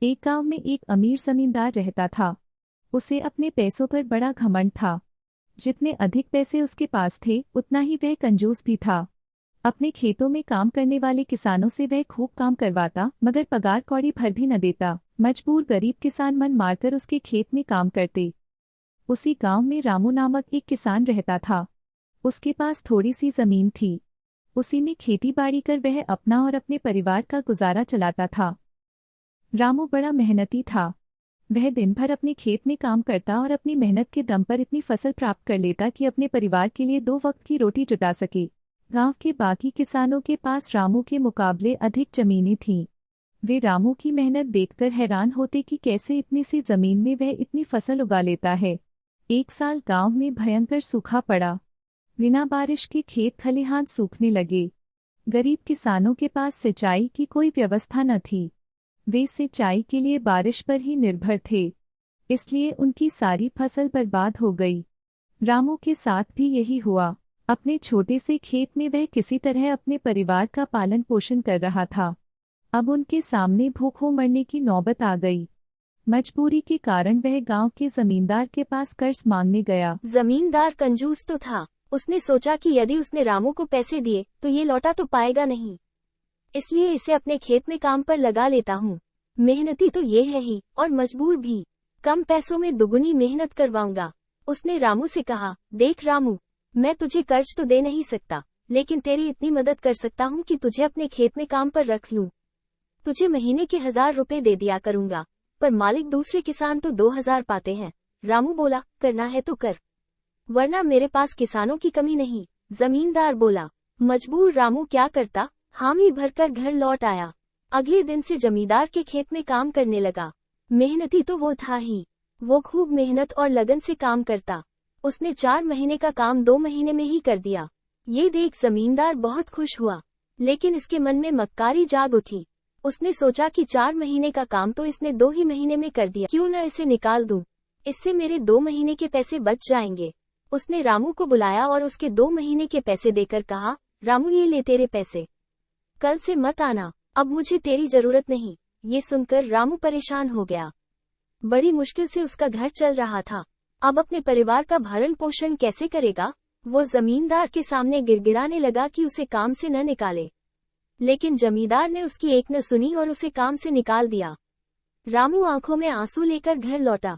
एक गांव में एक अमीर जमींदार रहता था। उसे अपने पैसों पर बड़ा घमंड था। जितने अधिक पैसे उसके पास थे उतना ही वह कंजूस भी था। अपने खेतों में काम करने वाले किसानों से वह खूब काम करवाता, मगर पगार कौड़ी भर भी न देता। मजबूर गरीब किसान मन मारकर उसके खेत में काम करते। उसी गांव में रामू नामक एक किसान रहता था। उसके पास थोड़ी सी जमीन थी। उसी में खेती बाड़ी कर वह अपना और अपने परिवार का गुजारा चलाता था। रामू बड़ा मेहनती था। वह दिन भर अपने खेत में काम करता और अपनी मेहनत के दम पर इतनी फसल प्राप्त कर लेता कि अपने परिवार के लिए 2 वक्त की रोटी जुटा सके। गांव के बाकी किसानों के पास रामू के मुकाबले अधिक जमीनें थीं। वे रामू की मेहनत देखकर हैरान होते कि कैसे इतनी सी जमीन में वह इतनी फसल उगा लेता है। एक साल गांव में भयंकर सूखा पड़ा। बिना बारिश के खेत खलिहान सूखने लगे। गरीब किसानों के पास सिंचाई की कोई व्यवस्था न थी। वे सिंचाई के लिए बारिश पर ही निर्भर थे, इसलिए उनकी सारी फसल बर्बाद हो गई। रामू के साथ भी यही हुआ। अपने छोटे से खेत में वह किसी तरह अपने परिवार का पालन पोषण कर रहा था। अब उनके सामने भूखों मरने की नौबत आ गई। मजबूरी के कारण वह गांव के जमींदार के पास कर्ज मांगने गया। जमींदार कंजूस तो था। उसने सोचा कि यदि उसने रामू को पैसे दिए तो ये लौटा तो पाएगा नहीं, इसलिए इसे अपने खेत में काम पर लगा लेता हूँ। मेहनती तो ये है ही और मजबूर भी, कम पैसों में दुगुनी मेहनत करवाऊंगा। उसने रामू से कहा, देख रामू, मैं तुझे कर्ज तो दे नहीं सकता, लेकिन तेरी इतनी मदद कर सकता हूँ कि तुझे अपने खेत में काम पर रख लूं। तुझे महीने के 1000 रुपए दे दिया करूंगा, पर मालिक दूसरे किसान तो 2000 पाते हैं। रामू बोला, करना है तो कर, वरना मेरे पास किसानों की कमी नहीं। जमींदार बोला। मजबूर रामू क्या करता, हामी भरकर घर लौट आया। अगले दिन से जमींदार के खेत में काम करने लगा। मेहनती तो वो था ही, वो खूब मेहनत और लगन से काम करता। उसने 4 महीने का काम 2 महीने में ही कर दिया। ये देख जमींदार बहुत खुश हुआ, लेकिन इसके मन में मक्कारी जाग उठी। उसने सोचा कि 4 महीने का काम तो इसने 2 ही महीने में कर दिया, क्यों न इसे निकाल दूं, इससे मेरे 2 महीने के पैसे बच जाएंगे। उसने रामू को बुलाया और उसके 2 महीने के पैसे देकर कहा, रामू ये ले तेरे पैसे, कल से मत आना, अब मुझे तेरी जरूरत नहीं। ये सुनकर रामू परेशान हो गया। बड़ी मुश्किल से उसका घर चल रहा था, अब अपने परिवार का भरण पोषण कैसे करेगा। वो जमींदार के सामने गिड़गिड़ाने लगा कि उसे काम से न निकाले, लेकिन जमींदार ने उसकी एक न सुनी और उसे काम से निकाल दिया। रामू आंखों में आंसू लेकर घर लौटा।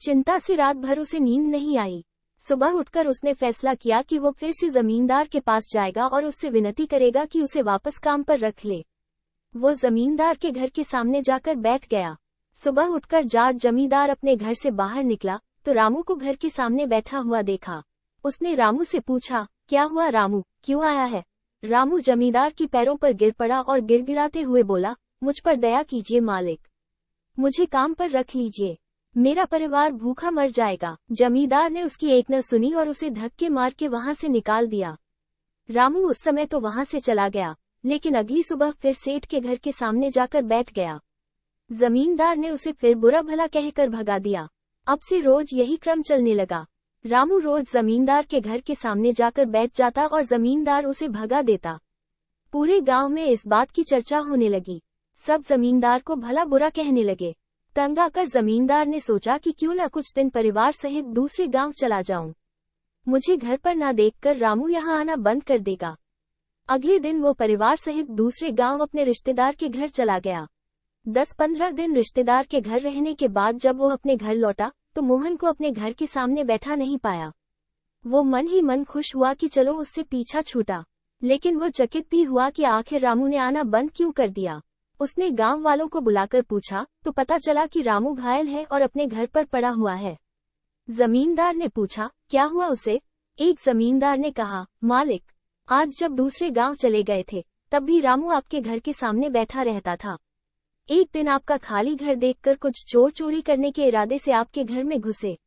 चिंता से रात भर उसे नींद नहीं आई। सुबह उठकर उसने फैसला किया कि वो फिर से जमींदार के पास जाएगा और उससे विनती करेगा कि उसे वापस काम पर रख ले। वो जमींदार के घर के सामने जाकर बैठ गया। सुबह उठकर जब जमींदार अपने घर से बाहर निकला तो रामू को घर के सामने बैठा हुआ देखा। उसने रामू से पूछा, क्या हुआ रामू, क्यों आया है। रामू जमींदार की पैरों पर गिर पड़ा और गिड़गिड़ाते हुए बोला, मुझ पर दया कीजिए मालिक, मुझे काम पर रख लीजिए, मेरा परिवार भूखा मर जाएगा। जमींदार ने उसकी एक न सुनी और उसे धक्के मार के वहां से निकाल दिया। रामू उस समय तो वहां से चला गया, लेकिन अगली सुबह फिर सेठ के घर के सामने जाकर बैठ गया। जमींदार ने उसे फिर बुरा भला कहकर भगा दिया। अब से रोज यही क्रम चलने लगा। रामू रोज जमींदार के घर के सामने जाकर बैठ जाता और जमींदार उसे भगा देता। पूरे गांव में इस बात की चर्चा होने लगी। सब जमींदार को भला बुरा कहने लगे। तंग आकर जमींदार ने सोचा कि क्यों न कुछ दिन परिवार सहित दूसरे गांव चला जाऊं। मुझे घर पर ना देखकर रामू यहाँ आना बंद कर देगा। अगले दिन वो परिवार सहित दूसरे गांव अपने रिश्तेदार के घर चला गया। 10-15 दिन रिश्तेदार के घर रहने के बाद जब वो अपने घर लौटा तो मोहन को अपने घर के सामने बैठा नहीं पाया। वो मन ही मन खुश हुआ कि चलो उससे पीछा छूटा, लेकिन वो चकित भी हुआ कि आखिर रामू ने आना बंद क्यों कर दिया। उसने गांव वालों को बुलाकर पूछा तो पता चला कि रामू घायल है और अपने घर पर पड़ा हुआ है। जमींदार ने पूछा, क्या हुआ उसे। एक जमींदार ने कहा, मालिक, आज जब दूसरे गांव चले गए थे तब भी रामू आपके घर के सामने बैठा रहता था। एक दिन आपका खाली घर देखकर कुछ चोर चोरी करने के इरादे से आपके घर में घुसे,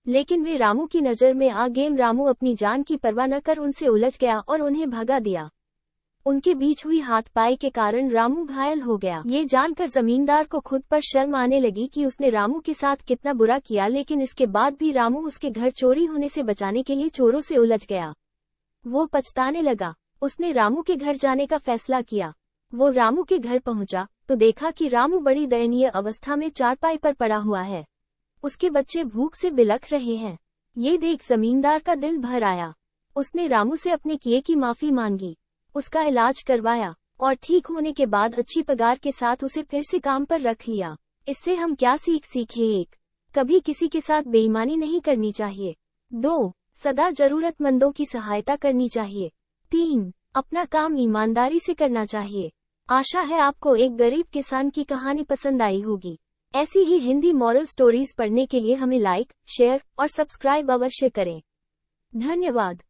लेकिन वे रामू की नजर में आ गए। रामू अपनी जान की परवाह न कर उनसे उलझ गया और उन्हें भगा दिया। उनके बीच हुई हाथपाई के कारण रामू घायल हो गया। ये जानकर जमींदार को खुद पर शर्म आने लगी कि उसने रामू के साथ कितना बुरा किया, लेकिन इसके बाद भी रामू उसके घर चोरी होने से बचाने के लिए चोरों से उलझ गया। वो पछताने लगा। उसने रामू के घर जाने का फैसला किया। वो रामू के घर पहुंचा तो देखा कि रामू बड़ी दयनीय अवस्था में चारपाई पर पड़ा हुआ है। उसके बच्चे भूख से बिलख रहे हैं। ये देख जमींदार का दिल भर आया। उसने रामू से अपने किए की माफी मांगी, उसका इलाज करवाया और ठीक होने के बाद अच्छी पगार के साथ उसे फिर से काम पर रख लिया। इससे हम क्या सीखे? 1. कभी किसी के साथ बेईमानी नहीं करनी चाहिए। 2. सदा जरूरतमंदों की सहायता करनी चाहिए। 3. अपना काम ईमानदारी से करना चाहिए। आशा है आपको एक गरीब किसान की कहानी पसंद आई होगी। ऐसी ही हिंदी मॉरल स्टोरीज पढ़ने के लिए हमें लाइक, शेयर और सब्सक्राइब अवश्य करें। धन्यवाद।